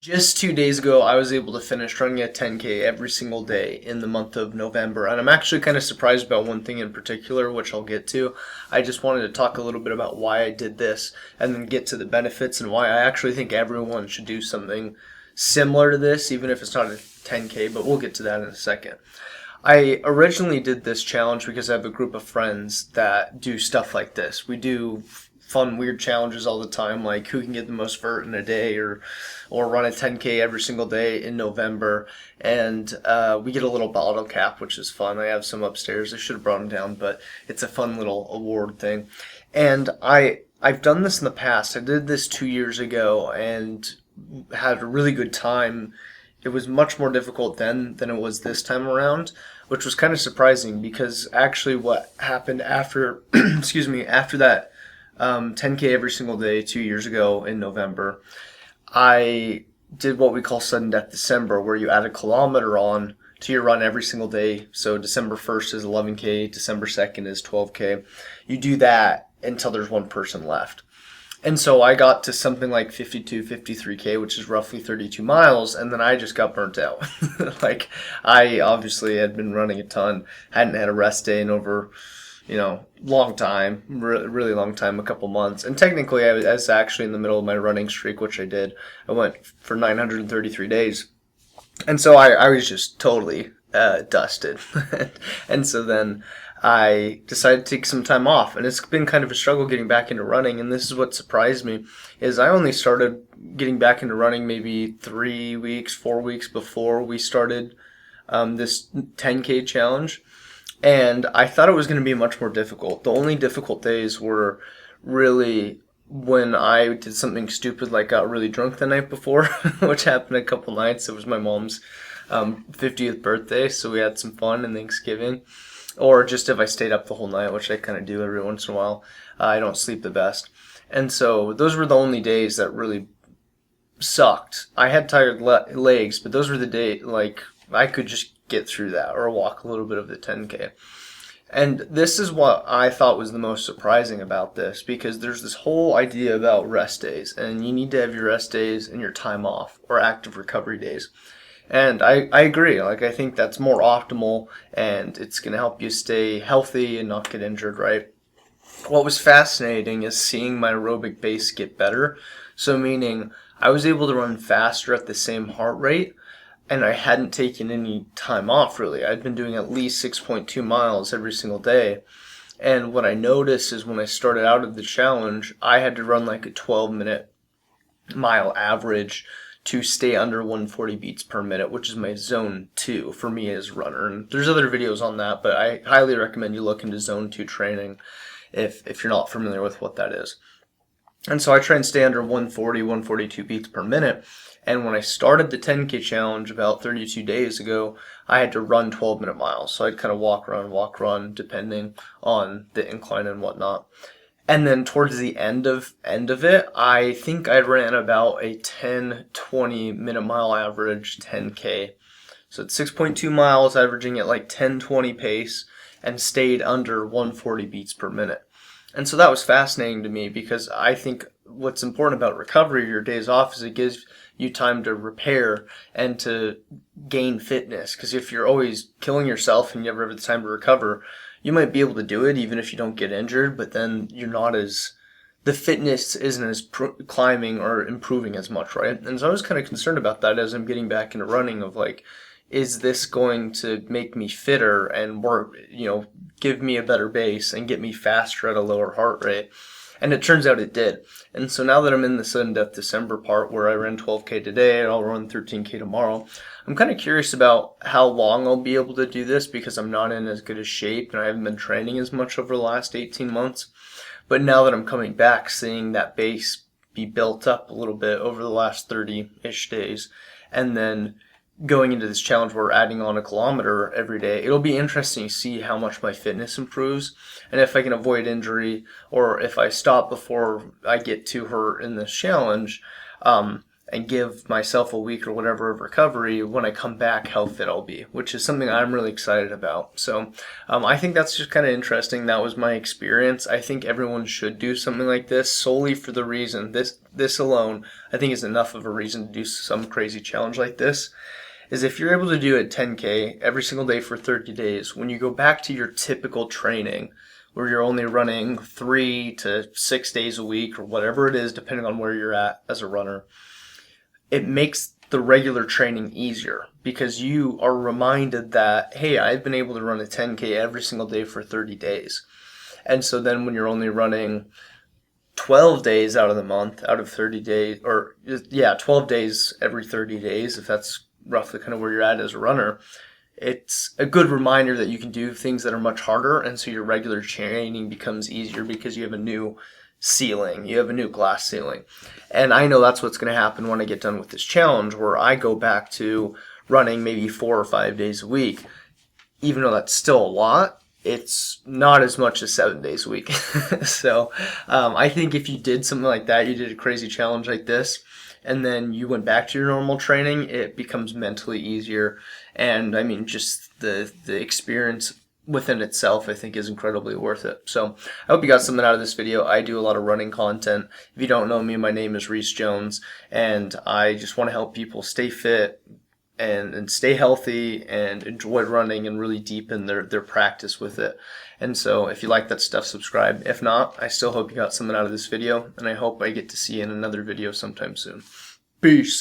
Just 2 days ago, I was able to finish running a 10K every single day in the month of November. And I'm actually kind of surprised about one thing in particular, which I'll get to. I just wanted to talk a little bit about why I did this and then get to the benefits and why I actually think everyone should do something similar to this, even if it's not a 10K, but we'll get to that in a second. I originally did this challenge because I have a group of friends that do stuff like this. We do fun, weird challenges all the time, like who can get the most vert in a day, or run a 10K every single day in November. And we get a little bottle cap, which is fun. I have some upstairs. I should have brought them down, but it's a fun little award thing. And I've done this in the past. I did this 2 years ago and had a really good time. It was much more difficult then than it was this time around, which was kind of surprising because actually what happened after, excuse me, after that 10K every single day 2 years ago in November, I did what we call sudden death December, where you add a kilometer on to your run every single day. So December 1st is 11K, December 2nd is 12K. You do that until there's one person left. And so I got to something like 52, 53K, which is roughly 32 miles, and then I just got burnt out. Like, I obviously had been running a ton, hadn't had a rest day in over, long time, really long time, a couple months. And technically, I was actually in the middle of my running streak, which I did. I went for 933 days. And so I was just totally dusted. And so then I decided to take some time off, and it's been kind of a struggle getting back into running. And this is what surprised me, is I only started getting back into running maybe 3 weeks, 4 weeks before we started this 10K challenge. And I thought it was going to be much more difficult. The only difficult days were really when I did something stupid, like got really drunk the night before, which happened a couple nights. It was my mom's 50th birthday, so we had some fun and Thanksgiving. Or just if I stayed up the whole night, which I kind of do every once in a while. I don't sleep the best. And so those were the only days that really sucked. I had tired legs, but those were the days, like, I could just get through that or walk a little bit of the 10K. And this is what I thought was the most surprising about this, because there's this whole idea about rest days, and you need to have your rest days and your time off, or active recovery days. And I agree. Like, I think that's more optimal, and it's going to help you stay healthy and not get injured, right? What was fascinating is seeing my aerobic base get better. So meaning I was able to run faster at the same heart rate, and I hadn't taken any time off really. I'd been doing at least 6.2 miles every single day. And what I noticed is when I started out of the challenge, I had to run like a 12-minute mile average to stay under 140 beats per minute, which is my zone 2 for me as a runner. And there's other videos on that, but I highly recommend you look into zone 2 training if you're not familiar with what that is. And so I try and stay under 140, 142 beats per minute. And when I started the 10K challenge about 32 days ago, I had to run 12-minute miles. So I'd kind of walk, run, depending on the incline and whatnot. And then towards the end of it, I think I ran about a 10-20 minute mile average 10K. So it's 6.2 miles, averaging at like 10-20 pace, and stayed under 140 beats per minute. And so that was fascinating to me, because I think what's important about recovery, your days off, is it gives you time to repair and to gain fitness. Because if you're always killing yourself and you never have the time to recover, you might be able to do it even if you don't get injured, but then you're not as, the fitness isn't as climbing or improving as much, right? And so I was kind of concerned about that as I'm getting back into running, of like, is this going to make me fitter and more, give me a better base and get me faster at a lower heart rate? And it turns out it did. And so now that I'm in the sudden death December part, where I ran 12K today and I'll run 13K tomorrow, I'm kind of curious about how long I'll be able to do this, because I'm not in as good a shape and I haven't been training as much over the last 18 months. But now that I'm coming back, seeing that base be built up a little bit over the last 30-ish days, and then going into this challenge where we're adding on a kilometer every day, it'll be interesting to see how much my fitness improves, and if I can avoid injury, or if I stop before I get too hurt in this challenge. and give myself a week or whatever of recovery when I come back, how fit I'll be, which is something I'm really excited about. So I think that's just kind of interesting. That was my experience. I think everyone should do something like this solely for the reason, this alone, I think is enough of a reason to do some crazy challenge like this, is if you're able to do it 10K every single day for 30 days, when you go back to your typical training, where you're only running 3 to 6 days a week or whatever it is, depending on where you're at as a runner, it makes the regular training easier because you are reminded that, hey, I've been able to run a 10K every single day for 30 days. And so then when you're only running 12 days out of the month, out of 30 days, or 12 days every 30 days, if that's roughly kind of where you're at as a runner, it's a good reminder that you can do things that are much harder, and so your regular training becomes easier because you have a new ceiling, you have a new glass ceiling. And I know that's what's going to happen when I get done with this challenge, where I go back to running maybe 4 or 5 days a week. Even though that's still a lot, it's not as much as 7 days a week. So I think if you did something like that, you did a crazy challenge like this, and then you went back to your normal training, it becomes mentally easier. And I mean, just the experience within itself, I think, is incredibly worth it. So I hope you got something out of this video. I do a lot of running content. If you don't know me, my name is Reese Jones, and I just want to help people stay fit and stay healthy and enjoy running and really deepen their practice with it. And so if you like that stuff, subscribe. If not, I still hope you got something out of this video, and I hope I get to see you in another video sometime soon. Peace.